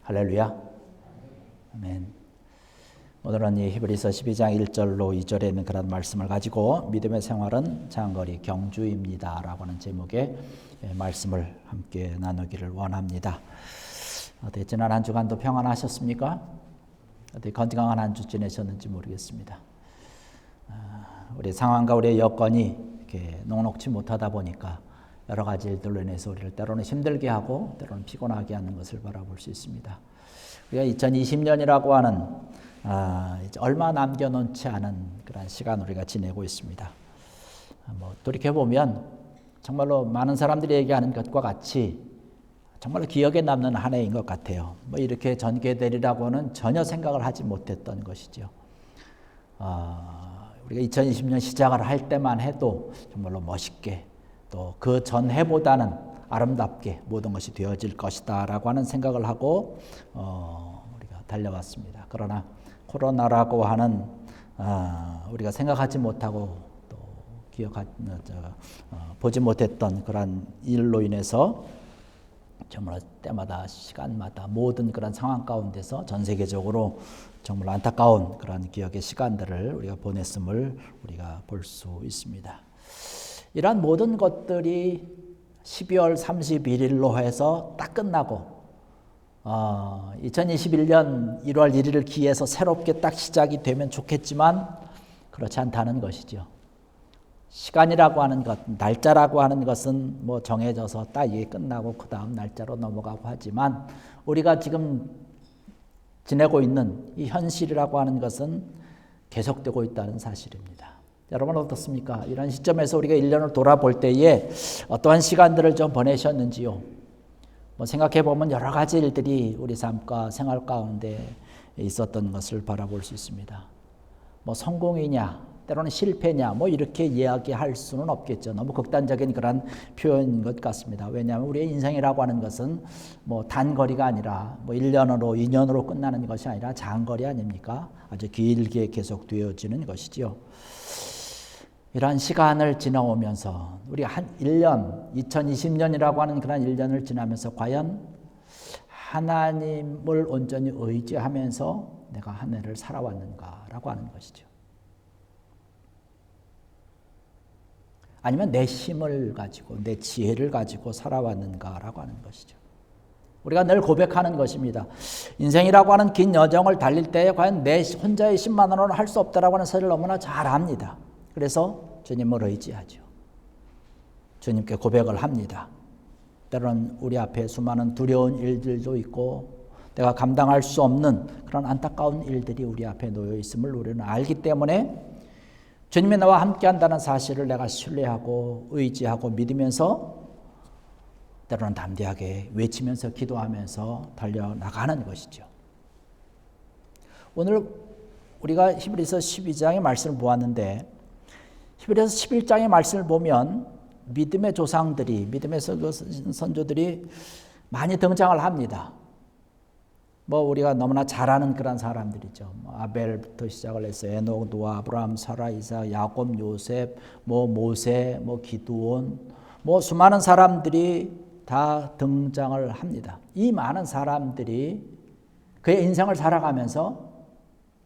할렐루야. 아멘. 오늘은 이 히브리서 12장 1절로 2절에 있는 그런 말씀을 가지고 믿음의 생활은 장거리 경주입니다 라고 하는 제목의 말씀을 함께 나누기를 원합니다. 지난 한 주간도 평안하셨습니까? 건강한 한 주 지내셨는지 모르겠습니다. 우리 상황과 우리의 여건이 이렇게 녹록지 못하다 보니까 여러 가지 일들로 인해서 우리를 때로는 힘들게 하고 때로는 피곤하게 하는 것을 바라볼 수 있습니다. 우리가 2020년이라고 하는 이제 얼마 남겨놓지 않은 그런 시간 우리가 지내고 있습니다. 돌이켜보면 정말로 많은 사람들이 얘기하는 것과 같이 정말로 기억에 남는 한 해인 것 같아요. 이렇게 전개되리라고는 전혀 생각을 하지 못했던 것이죠. 우리가 2020년 시작을 할 때만 해도 정말로 멋있게 또 그 전해보다는 아름답게 모든 것이 되어질 것이다 라고 하는 생각을 하고 우리가 달려왔습니다. 그러나 코로나라고 하는 우리가 생각하지 못하고 또 보지 못했던 그런 일로 인해서 정말 때마다 시간마다 모든 그런 상황 가운데서 전 세계적으로 정말 안타까운 그런 기억의 시간들을 우리가 보냈음을 우리가 볼 수 있습니다. 이러한 모든 것들이 12월 31일로 해서 딱 끝나고 2021년 1월 1일을 기해서 새롭게 딱 시작이 되면 좋겠지만 그렇지 않다는 것이죠. 시간이라고 하는 것, 날짜라고 하는 것은 정해져서 딱 이게 끝나고 그 다음 날짜로 넘어가고 하지만 우리가 지금 지내고 있는 이 현실이라고 하는 것은 계속되고 있다는 사실입니다. 여러분 어떻습니까? 이런 시점에서 우리가 1년을 돌아볼 때에 어떠한 시간들을 좀 보내셨는지요? 생각해 보면 여러 가지 일들이 우리 삶과 생활 가운데 있었던 것을 바라볼 수 있습니다. 성공이냐, 때로는 실패냐, 이렇게 이야기할 수는 없겠죠. 너무 극단적인 그런 표현인 것 같습니다. 왜냐하면 우리의 인생이라고 하는 것은 단거리가 아니라 1년으로, 2년으로 끝나는 것이 아니라 장거리 아닙니까? 아주 길게 계속 되어지는 것이지요. 이러한 시간을 지나오면서 우리 한 1년, 2020년이라고 하는 그런 1년을 지나면서 과연 하나님을 온전히 의지하면서 내가 한 해를 살아왔는가라고 하는 것이죠. 아니면 내 힘을 가지고 내 지혜를 가지고 살아왔는가라고 하는 것이죠. 우리가 늘 고백하는 것입니다. 인생이라고 하는 긴 여정을 달릴 때에 과연 내 혼자의 힘만으로는 할 수 없다라고 하는 사실을 너무나 잘 압니다. 그래서 주님을 의지하죠. 주님께 고백을 합니다. 때로는 우리 앞에 수많은 두려운 일들도 있고 내가 감당할 수 없는 그런 안타까운 일들이 우리 앞에 놓여 있음을 우리는 알기 때문에 주님이 나와 함께한다는 사실을 내가 신뢰하고 의지하고 믿으면서 때로는 담대하게 외치면서 기도하면서 달려나가는 것이죠. 오늘 우리가 히브리서 12장의 말씀을 보았는데 히브리서 11장의 말씀을 보면 믿음의 조상들이, 믿음의 선조들이 많이 등장을 합니다. 우리가 너무나 잘 아는 그런 사람들이죠. 아벨부터 시작을 해서 에녹, 노아, 아브라함, 사라, 이삭, 야곱, 요셉, 모세, 기드온, 수많은 사람들이 다 등장을 합니다. 이 많은 사람들이 그의 인생을 살아가면서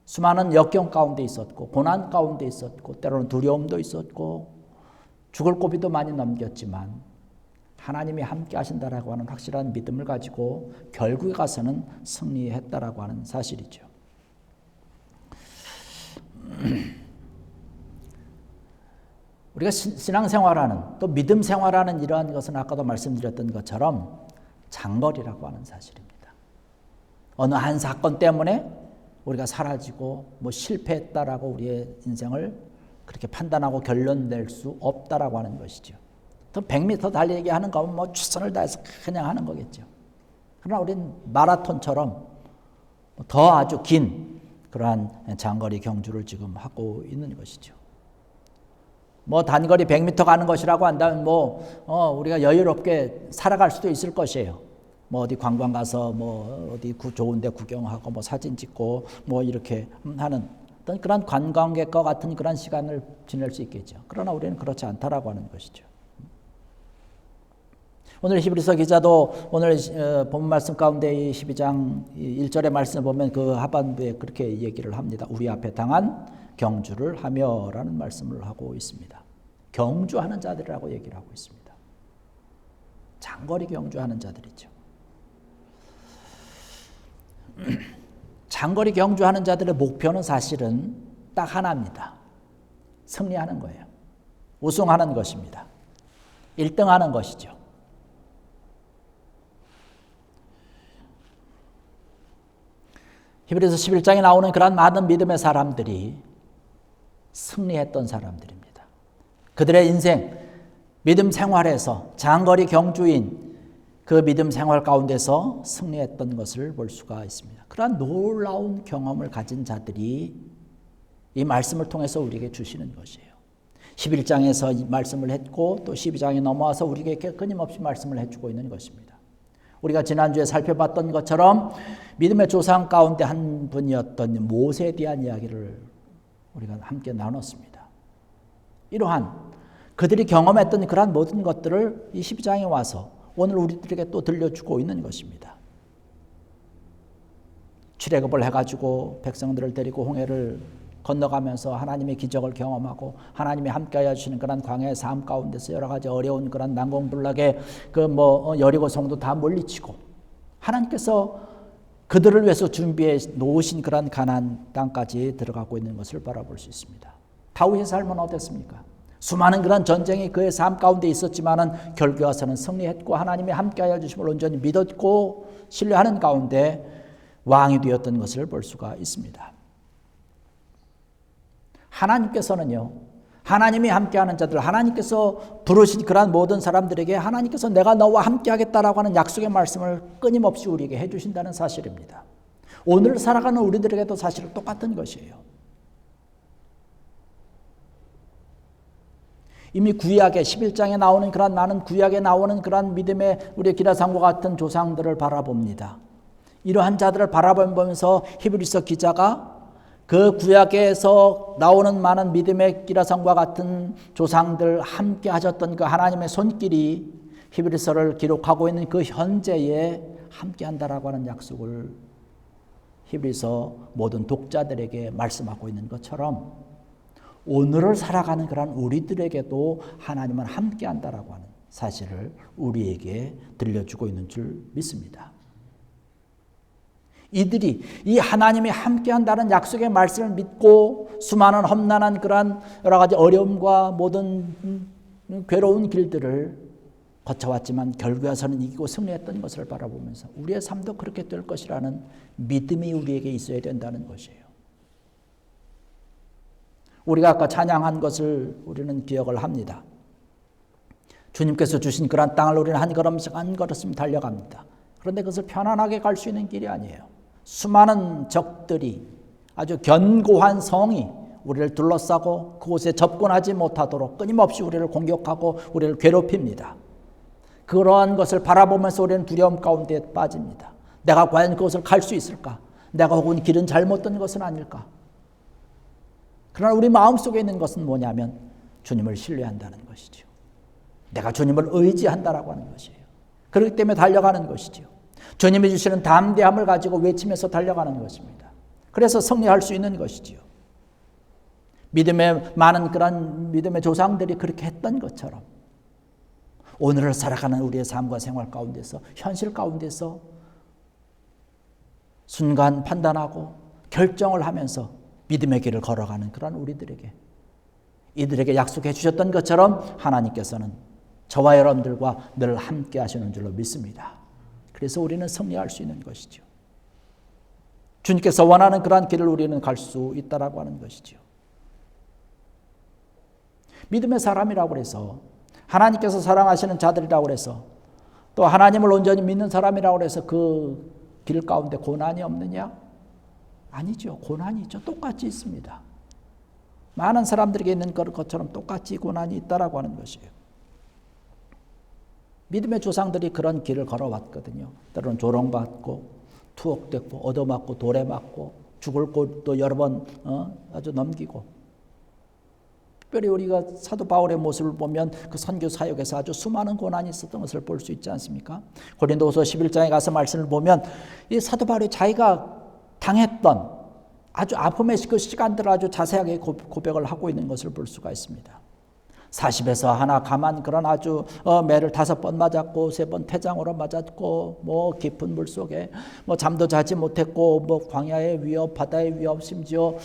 수많은 역경 가운데 있었고 고난 가운데 있었고 때로는 두려움도 있었고 죽을 고비도 많이 넘겼지만 하나님이 함께 하신다라고 하는 확실한 믿음을 가지고 결국에 가서는 승리했다라고 하는 사실이죠. 우리가 신앙생활하는 또 믿음 생활하는 이러한 것은 아까도 말씀드렸던 것처럼 장거리라고 하는 사실입니다. 어느 한 사건 때문에 우리가 사라지고 실패했다라고 우리의 인생을 그렇게 판단하고 결론 낼 수 없다라고 하는 것이죠. 또 100m 달리기 하는 거면 최선을 다해서 그냥 하는 거겠죠. 그러나 우리는 마라톤처럼 더 아주 긴 그러한 장거리 경주를 지금 하고 있는 것이죠. 단거리 100m 가는 것이라고 한다면 우리가 여유롭게 살아갈 수도 있을 것이에요. 어디 관광 가서 어디 좋은 데 구경하고 사진 찍고 이렇게 하는 어떤 그런 관광객과 같은 그런 시간을 지낼 수 있겠죠. 그러나 우리는 그렇지 않다라고 하는 것이죠. 오늘 히브리서 기자도 오늘 본 말씀 가운데 이 12장 1절의 말씀을 보면 그 하반부에 그렇게 얘기를 합니다. 우리 앞에 당한 경주를 하며라는 말씀을 하고 있습니다. 경주하는 자들이라고 얘기를 하고 있습니다. 장거리 경주하는 자들이죠. 장거리 경주하는 자들의 목표는 사실은 딱 하나입니다. 승리하는 거예요. 우승하는 것입니다. 1등하는 것이죠. 히브리서 11장에 나오는 그런 많은 믿음의 사람들이 승리했던 사람들입니다. 그들의 인생, 믿음 생활에서 장거리 경주인 그 믿음 생활 가운데서 승리했던 것을 볼 수가 있습니다. 그러한 놀라운 경험을 가진 자들이 이 말씀을 통해서 우리에게 주시는 것이에요. 11장에서 이 말씀을 했고 또 12장에 넘어와서 우리에게 끊임없이 말씀을 해주고 있는 것입니다. 우리가 지난주에 살펴봤던 것처럼 믿음의 조상 가운데 한 분이었던 모세에 대한 이야기를 우리가 함께 나눴습니다. 이러한 그들이 경험했던 그러한 모든 것들을 이 12장에 와서 오늘 우리들에게 또 들려주고 있는 것입니다. 출애굽을 해가지고 백성들을 데리고 홍해를 건너가면서 하나님의 기적을 경험하고 하나님이 함께하여 주시는 그런 광야의 삶 가운데서 여러 가지 어려운 그런 난공불락의 여리고 성도 다 물리치고 하나님께서 그들을 위해서 준비해 놓으신 그런 가나안 땅까지 들어가고 있는 것을 바라볼 수 있습니다. 다윗의 삶은 어땠습니까? 수많은 그런 전쟁이 그의 삶 가운데 있었지만은 결국에 와서는 승리했고 하나님이 함께하여 주심을 온전히 믿었고 신뢰하는 가운데 왕이 되었던 것을 볼 수가 있습니다. 하나님께서는요, 하나님이 함께하는 자들, 하나님께서 부르신 그러한 모든 사람들에게 하나님께서 내가 너와 함께하겠다라고 하는 약속의 말씀을 끊임없이 우리에게 해주신다는 사실입니다. 오늘 살아가는 우리들에게도 사실은 똑같은 것이에요. 이미 구약의 11장에 나오는 그런 많은 구약에 나오는 그런 믿음의 우리의 기라상과 같은 조상들을 바라봅니다. 이러한 자들을 바라보면서 히브리서 기자가 그 구약에서 나오는 많은 믿음의 기라상과 같은 조상들 함께 하셨던 그 하나님의 손길이 히브리서를 기록하고 있는 그 현재에 함께 한다라고 하는 약속을 히브리서 모든 독자들에게 말씀하고 있는 것처럼 오늘을 살아가는 그런 우리들에게도 하나님은 함께 한다라고 하는 사실을 우리에게 들려주고 있는 줄 믿습니다. 이들이 이 하나님이 함께한다는 약속의 말씀을 믿고 수많은 험난한 그러한 여러 가지 어려움과 모든 괴로운 길들을 거쳐왔지만 결국에서는 이기고 승리했던 것을 바라보면서 우리의 삶도 그렇게 될 것이라는 믿음이 우리에게 있어야 된다는 것이에요. 우리가 아까 찬양한 것을 우리는 기억을 합니다. 주님께서 주신 그러한 땅을 우리는 한 걸음씩 한 걸음씩 달려갑니다. 그런데 그것을 편안하게 갈 수 있는 길이 아니에요. 수많은 적들이 아주 견고한 성이 우리를 둘러싸고 그곳에 접근하지 못하도록 끊임없이 우리를 공격하고 우리를 괴롭힙니다. 그러한 것을 바라보면서 우리는 두려움 가운데 빠집니다. 내가 과연 그것을 갈 수 있을까? 내가 혹은 길은 잘못된 것은 아닐까? 그러나 우리 마음속에 있는 것은 뭐냐면 주님을 신뢰한다는 것이죠. 내가 주님을 의지한다라고 하는 것이에요. 그렇기 때문에 달려가는 것이죠. 주님이 주시는 담대함을 가지고 외치면서 달려가는 것입니다. 그래서 승리할 수 있는 것이지요. 믿음의 많은 그런 믿음의 조상들이 그렇게 했던 것처럼 오늘을 살아가는 우리의 삶과 생활 가운데서 현실 가운데서 순간 판단하고 결정을 하면서 믿음의 길을 걸어가는 그런 우리들에게 이들에게 약속해 주셨던 것처럼 하나님께서는 저와 여러분들과 늘 함께 하시는 줄로 믿습니다. 그래서 우리는 승리할 수 있는 것이죠. 주님께서 원하는 그러한 길을 우리는 갈 수 있다라고 하는 것이죠. 믿음의 사람이라고 해서 하나님께서 사랑하시는 자들이라고 해서 또 하나님을 온전히 믿는 사람이라고 해서 그 길 가운데 고난이 없느냐? 아니죠. 고난이 있죠. 똑같이 있습니다. 많은 사람들에게 있는 것처럼 똑같이 고난이 있다라고 하는 것이에요. 믿음의 조상들이 그런 길을 걸어왔거든요. 때로는 조롱받고 투옥되고 얻어맞고 돌에 맞고 죽을 곳도 여러 번 아주 넘기고 특별히 우리가 사도 바울의 모습을 보면 그 선교 사역에서 아주 수많은 고난이 있었던 것을 볼 수 있지 않습니까? 고린도후서 11장에 가서 말씀을 보면 이 사도 바울이 자기가 당했던 아주 아픔의 그 시간들을 아주 자세하게 고백을 하고 있는 것을 볼 수가 있습니다. 40에서 하나 가만 그런 아주 매를 5번 맞았고 3번 태장으로 맞았고 뭐 깊은 물 속에 뭐 잠도 자지 못했고 뭐 광야의 위협, 바다의 위협, 심지어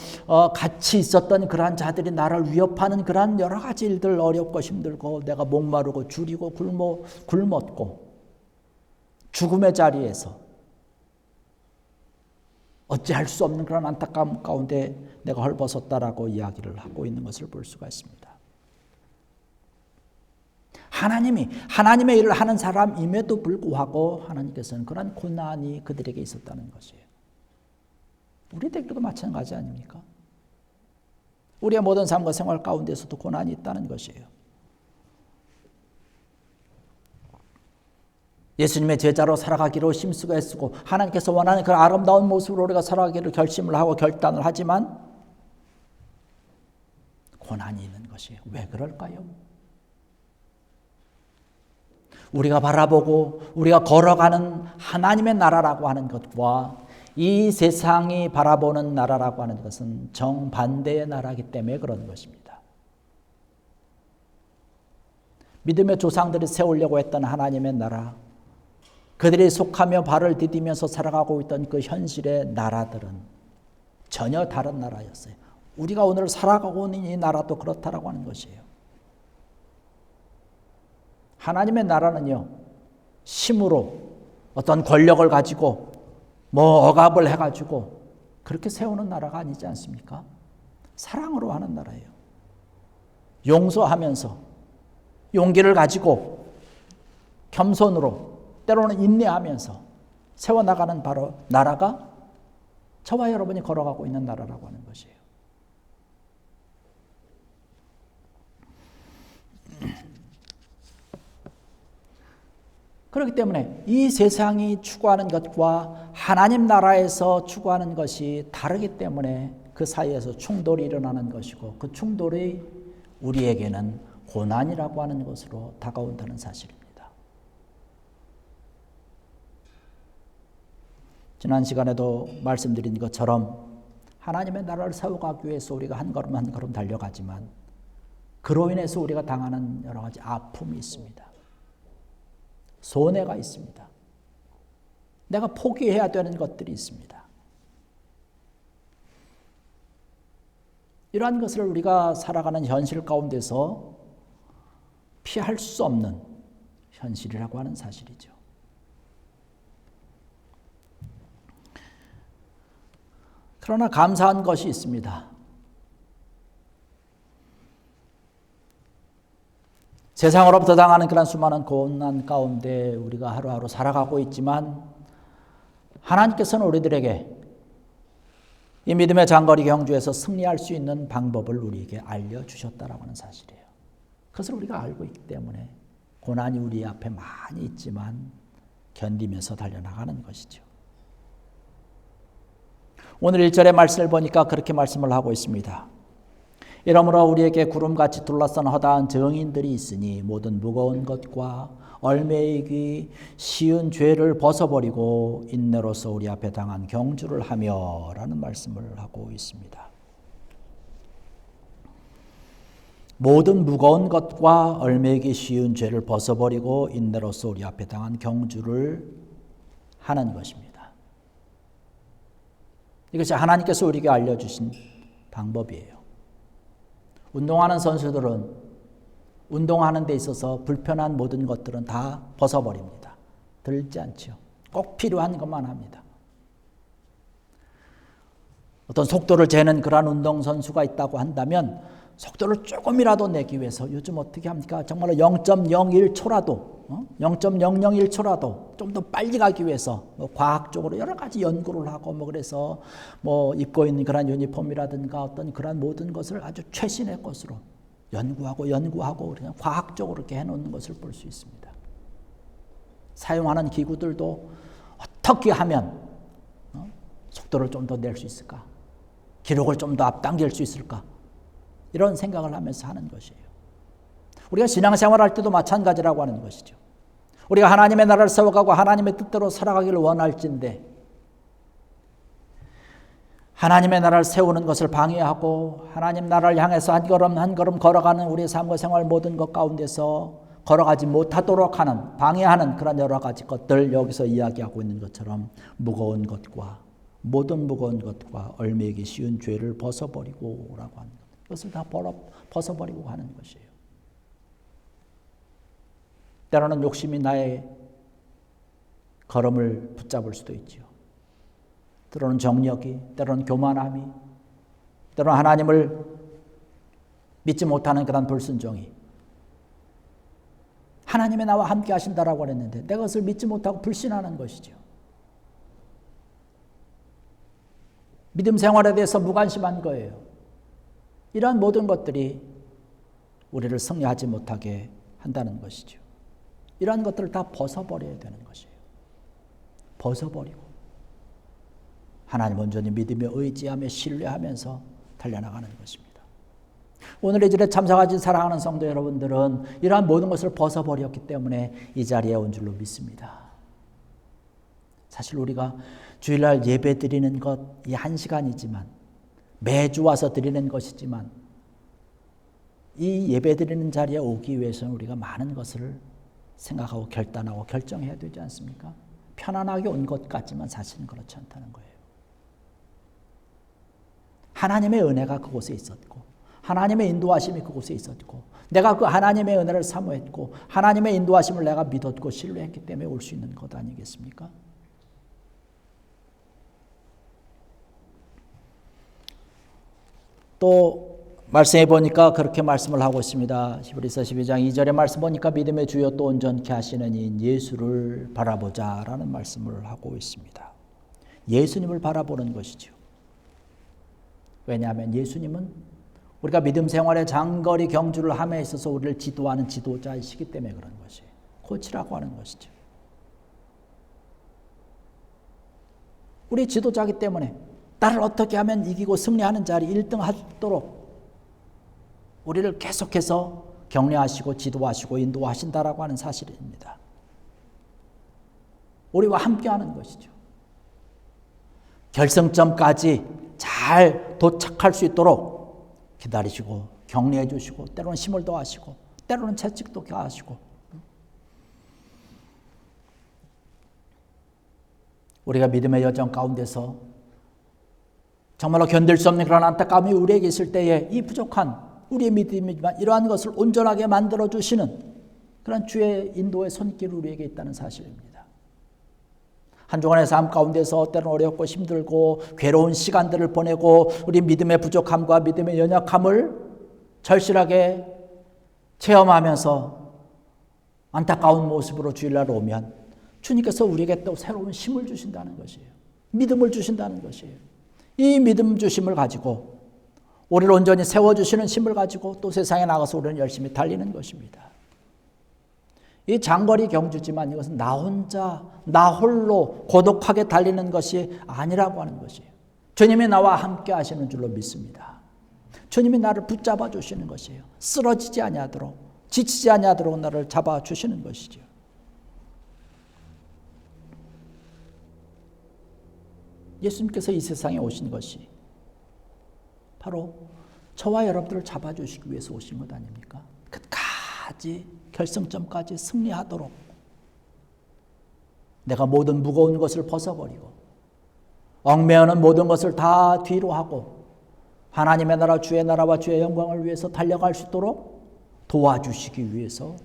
같이 있었던 그러한 자들이 나를 위협하는 그러한 여러 가지 일들 어렵고 힘들고 내가 목마르고 줄이고 굶었고 죽음의 자리에서 어찌할 수 없는 그런 안타까움 가운데 내가 헐벗었다라고 이야기를 하고 있는 것을 볼 수가 있습니다. 하나님의 일을 하는 사람임에도 불구하고 하나님께서는 그런 고난이 그들에게 있었다는 것이에요. 우리들도 마찬가지 아닙니까? 우리의 모든 삶과 생활 가운데서도 고난이 있다는 것이에요. 예수님의 제자로 살아가기로 힘쓰고 애쓰고 하나님께서 원하는 그 아름다운 모습으로 우리가 살아가기를 결심을 하고 결단을 하지만 고난이 있는 것이에요. 왜 그럴까요? 우리가 바라보고 우리가 걸어가는 하나님의 나라라고 하는 것과 이 세상이 바라보는 나라라고 하는 것은 정반대의 나라이기 때문에 그런 것입니다. 믿음의 조상들이 세우려고 했던 하나님의 나라, 그들이 속하며 발을 디디면서 살아가고 있던 그 현실의 나라들은 전혀 다른 나라였어요. 우리가 오늘 살아가고 있는 이 나라도 그렇다라고 하는 것이에요. 하나님의 나라는요, 힘으로 어떤 권력을 가지고 뭐 억압을 해가지고 그렇게 세우는 나라가 아니지 않습니까? 사랑으로 하는 나라예요. 용서하면서 용기를 가지고 겸손으로 때로는 인내하면서 세워나가는 바로 나라가 저와 여러분이 걸어가고 있는 나라라고 하는 것이에요. 그렇기 때문에 이 세상이 추구하는 것과 하나님 나라에서 추구하는 것이 다르기 때문에 그 사이에서 충돌이 일어나는 것이고 그 충돌이 우리에게는 고난이라고 하는 것으로 다가온다는 사실입니다. 지난 시간에도 말씀드린 것처럼 하나님의 나라를 세워가기 위해서 우리가 한 걸음 한 걸음 달려가지만 그로 인해서 우리가 당하는 여러 가지 아픔이 있습니다. 손해가 있습니다. 내가 포기해야 되는 것들이 있습니다. 이러한 것을 우리가 살아가는 현실 가운데서 피할 수 없는 현실이라고 하는 사실이죠. 그러나 감사한 것이 있습니다. 세상으로부터 당하는 그런 수많은 고난 가운데 우리가 하루하루 살아가고 있지만 하나님께서는 우리들에게 이 믿음의 장거리 경주에서 승리할 수 있는 방법을 우리에게 알려주셨다라고 하는 사실이에요. 그것을 우리가 알고 있기 때문에 고난이 우리 앞에 많이 있지만 견디면서 달려나가는 것이죠. 오늘 1절의 말씀을 보니까 그렇게 말씀을 하고 있습니다. 이러므로 우리에게 구름같이 둘러싼 허다한 증인들이 있으니 모든 무거운 것과 얼매이기 쉬운 죄를 벗어버리고 인내로서 우리 앞에 당한 경주를 하며 라는 말씀을 하고 있습니다. 모든 무거운 것과 얼매이기 쉬운 죄를 벗어버리고 인내로서 우리 앞에 당한 경주를 하는 것입니다. 이것이 하나님께서 우리에게 알려주신 방법이에요. 운동하는 선수들은 운동하는 데 있어서 불편한 모든 것들은 다 벗어버립니다. 들지 않죠. 꼭 필요한 것만 합니다. 어떤 속도를 재는 그러한 운동선수가 있다고 한다면 속도를 조금이라도 내기 위해서 요즘 어떻게 합니까? 정말로 0.01초라도 0.001초라도 좀 더 빨리 가기 위해서 과학적으로 여러 가지 연구를 하고 그래서 입고 있는 그런 유니폼이라든가 어떤 그런 모든 것을 아주 최신의 것으로 연구하고 그냥 과학적으로 이렇게 해놓는 것을 볼 수 있습니다. 사용하는 기구들도 어떻게 하면 속도를 좀 더 낼 수 있을까? 기록을 좀 더 앞당길 수 있을까? 이런 생각을 하면서 하는 것이에요. 우리가 신앙생활할 때도 마찬가지라고 하는 것이죠. 우리가 하나님의 나라를 세워가고 하나님의 뜻대로 살아가기를 원할진데 하나님의 나라를 세우는 것을 방해하고 하나님 나라를 향해서 한 걸음 한 걸음 걸어가는 우리의 삶과 생활 모든 것 가운데서 걸어가지 못하도록 하는 방해하는 그런 여러 가지 것들 여기서 이야기하고 있는 것처럼 무거운 것과 모든 무거운 것과 얽매이기 쉬운 죄를 벗어버리고 라고 하는 것. 이것을 다 벗어버리고 하는 것이에요. 때로는 욕심이 나의 걸음을 붙잡을 수도 있죠. 때로는 정력이, 때로는 교만함이, 때로는 하나님을 믿지 못하는 그런 불순종이. 하나님의 나와 함께 하신다라고 그랬는데 내가 그것을 믿지 못하고 불신하는 것이죠. 믿음 생활에 대해서 무관심한 거예요. 이러한 모든 것들이 우리를 승리하지 못하게 한다는 것이죠. 이러한 것들을 다 벗어버려야 되는 것이에요. 벗어버리고 하나님 온전히 믿으며 의지하며 신뢰하면서 달려나가는 것입니다. 오늘 이 절에 참석하신 사랑하는 성도 여러분들은 이러한 모든 것을 벗어버렸기 때문에 이 자리에 온 줄로 믿습니다. 사실 우리가 주일날 예배 드리는 것 이 한 시간이지만 매주 와서 드리는 것이지만 이 예배 드리는 자리에 오기 위해서는 우리가 많은 것을 생각하고 결단하고 결정해야 되지 않습니까? 편안하게 온 것 같지만 사실은 그렇지 않다는 거예요. 하나님의 은혜가 그곳에 있었고 하나님의 인도하심이 그곳에 있었고 내가 그 하나님의 은혜를 사모했고 하나님의 인도하심을 내가 믿었고 신뢰했기 때문에 올 수 있는 것 아니겠습니까? 또 말씀해 보니까 그렇게 말씀을 하고 있습니다. 히브리서 12장 2절의 말씀 보니까 믿음의 주여 또 온전케 하시는 이인 예수를 바라보자라는 말씀을 하고 있습니다. 예수님을 바라보는 것이죠. 왜냐하면 예수님은 우리가 믿음 생활의 장거리 경주를 함에 있어서 우리를 지도하는 지도자이시기 때문에 그런 것이에요. 코치라고 하는 것이죠. 우리 지도자이기 때문에 나를 어떻게 하면 이기고 승리하는 자리 1등 하도록 우리를 계속해서 격려하시고 지도하시고 인도하신다라고 하는 사실입니다. 우리와 함께하는 것이죠. 결승점까지 잘 도착할 수 있도록 기다리시고 격려해 주시고 때로는 힘을 더하시고 때로는 채찍도 가하시고 우리가 믿음의 여정 가운데서 정말로 견딜 수 없는 그런 안타까움이 우리에게 있을 때에 이 부족한 우리의 믿음이지만 이러한 것을 온전하게 만들어주시는 그런 주의 인도의 손길이 우리에게 있다는 사실입니다. 한 주간의 삶 가운데서 때로는 어렵고 힘들고 괴로운 시간들을 보내고 우리 믿음의 부족함과 믿음의 연약함을 절실하게 체험하면서 안타까운 모습으로 주일날 오면 주님께서 우리에게 또 새로운 힘을 주신다는 것이에요. 믿음을 주신다는 것이에요. 이 믿음 주심을 가지고 우리를 온전히 세워주시는 힘을 가지고 또 세상에 나가서 우리는 열심히 달리는 것입니다. 이 장거리 경주지만 이것은 나 혼자 나 홀로 고독하게 달리는 것이 아니라고 하는 것이에요. 주님이 나와 함께 하시는 줄로 믿습니다. 주님이 나를 붙잡아 주시는 것이에요. 쓰러지지 아니하도록 지치지 아니하도록 나를 잡아 주시는 것이죠. 예수님께서 이 세상에 오신 것이 바로 저와 여러분들을 잡아주시기 위해서 오신 것 아닙니까? 끝까지 결승점까지 승리하도록 내가 모든 무거운 것을 벗어버리고 얽매이는 모든 것을 다 뒤로 하고 하나님의 나라 주의 나라와 주의 영광을 위해서 달려갈 수 있도록 도와주시기 위해서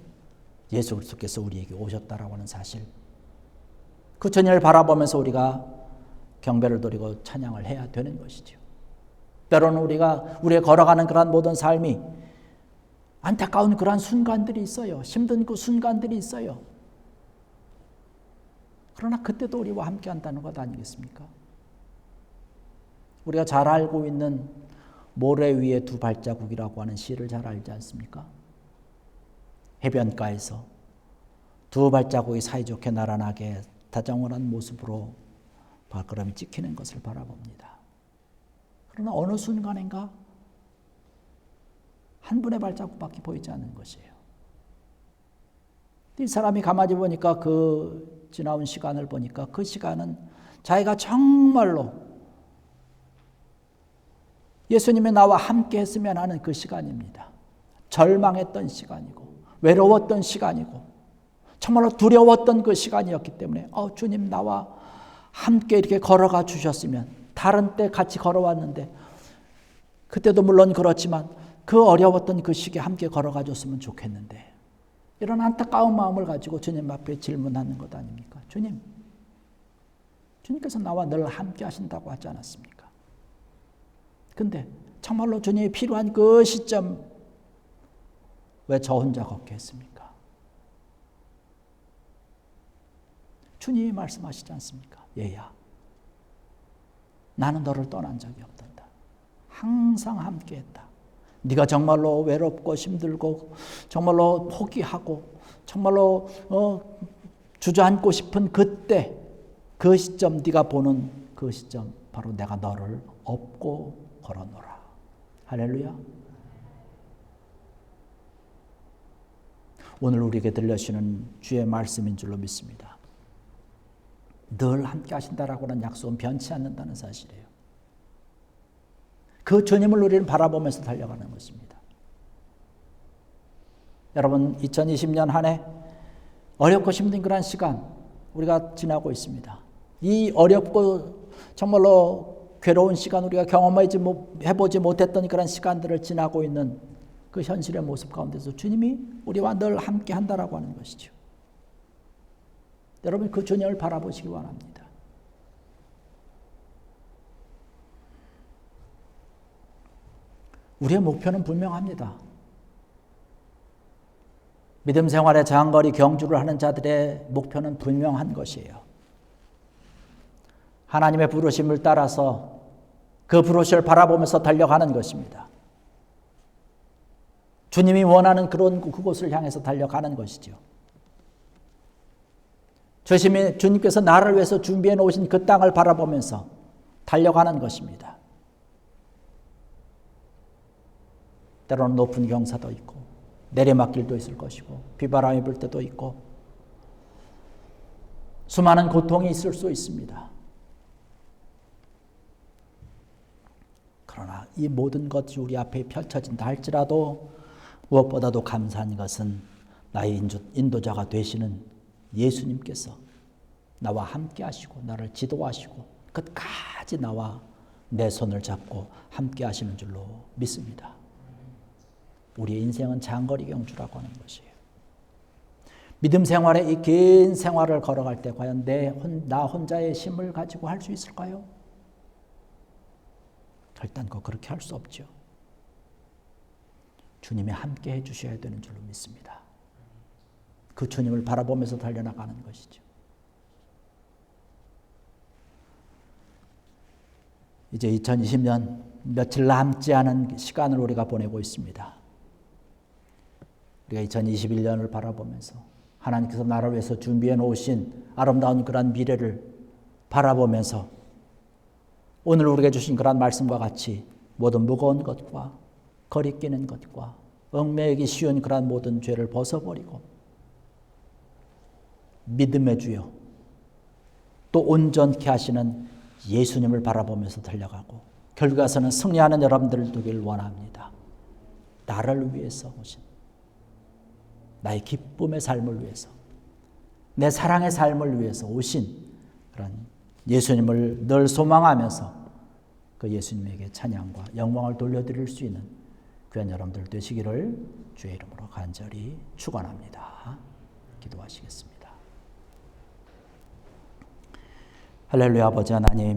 예수 그리스도께서 우리에게 오셨다라고 하는 사실, 그 전일을 바라보면서 우리가 경배를 드리고 찬양을 해야 되는 것이죠. 때로는 우리가 걸어가는 그러한 모든 삶이 안타까운 그러한 순간들이 있어요. 힘든 그 순간들이 있어요. 그러나 그때도 우리와 함께 한다는 것 아니겠습니까? 우리가 잘 알고 있는 모래 위에 두 발자국이라고 하는 시를 잘 알지 않습니까? 해변가에서 두 발자국이 사이좋게 나란하게 다정한 모습으로 발걸음이 찍히는 것을 바라봅니다. 그러나 어느 순간인가 한 분의 발자국밖에 보이지 않는 것이에요. 이 사람이 가만히 보니까 그 지나온 시간을 보니까 그 시간은 자기가 정말로 예수님이 나와 함께 했으면 하는 그 시간입니다. 절망했던 시간이고 외로웠던 시간이고 정말로 두려웠던 그 시간이었기 때문에 주님 나와 함께 이렇게 걸어가 주셨으면, 다른 때 같이 걸어왔는데 그때도 물론 그렇지만 그 어려웠던 그 시기에 함께 걸어가 줬으면 좋겠는데, 이런 안타까운 마음을 가지고 주님 앞에 질문하는 것 아닙니까? 주님께서 나와 늘 함께 하신다고 하지 않았습니까? 근데 정말로 주님이 필요한 그 시점 왜 저 혼자 걷게 했습니까? 주님이 말씀하시지 않습니까? 얘야, 나는 너를 떠난 적이 없단다. 항상 함께했다. 네가 정말로 외롭고 힘들고 정말로 포기하고 정말로 주저앉고 싶은 그때, 그 시점, 네가 보는 그 시점, 바로 내가 너를 업고 걸어놓으라. 할렐루야. 오늘 우리에게 들려주시는 주의 말씀인 줄로 믿습니다. 늘 함께 하신다라고 하는 약속은 변치 않는다는 사실이에요. 그 주님을 우리는 바라보면서 달려가는 것입니다. 여러분, 2020년 한 해 어렵고 힘든 그런 시간 우리가 지나고 있습니다. 이 어렵고 정말로 괴로운 시간, 우리가 해보지 못했던 그런 시간들을 지나고 있는 그 현실의 모습 가운데서 주님이 우리와 늘 함께 한다라고 하는 것이죠. 여러분, 그 주님을 바라보시기 원합니다. 우리의 목표는 분명합니다. 믿음 생활에 장거리 경주를 하는 자들의 목표는 분명한 것이에요. 하나님의 부르심을 따라서 그 부르심을 바라보면서 달려가는 것입니다. 주님이 원하는 그곳을 향해서 달려가는 것이죠. 주님께서 나를 위해서 준비해 놓으신 그 땅을 바라보면서 달려가는 것입니다. 때로는 높은 경사도 있고 내리막길도 있을 것이고 비바람이 불 때도 있고 수많은 고통이 있을 수 있습니다. 그러나 이 모든 것이 우리 앞에 펼쳐진다 할지라도 무엇보다도 감사한 것은 나의 인도자가 되시는 예수님께서 나와 함께 하시고 나를 지도하시고 끝까지 나와 내 손을 잡고 함께 하시는 줄로 믿습니다. 우리의 인생은 장거리 경주라고 하는 것이에요. 믿음 생활의 이 긴 생활을 걸어갈 때 과연 나 혼자의 힘을 가지고 할 수 있을까요? 결단코 그렇게 할 수 없죠. 주님이 함께 해주셔야 되는 줄로 믿습니다. 그 주님을 바라보면서 달려나가는 것이죠. 이제 2020년 며칠 남지 않은 시간을 우리가 보내고 있습니다. 우리가 2021년을 바라보면서 하나님께서 나를 위해서 준비해 놓으신 아름다운 그런 미래를 바라보면서 오늘 우리에게 주신 그런 말씀과 같이 모든 무거운 것과 거리끼는 것과 얽매이기 쉬운 그런 모든 죄를 벗어버리고 믿음의 주여 또 온전케 하시는 예수님을 바라보면서 달려가고 결국에서는 승리하는 여러분들 되길 원합니다. 나를 위해서 오신 나의 기쁨의 삶을 위해서 내 사랑의 삶을 위해서 오신 그런 예수님을 늘 소망하면서 그 예수님에게 찬양과 영광을 돌려드릴 수 있는 귀한 여러분들 되시기를 주의 이름으로 간절히 축원합니다. 기도하시겠습니다. 할렐루야. 아버지 하나님,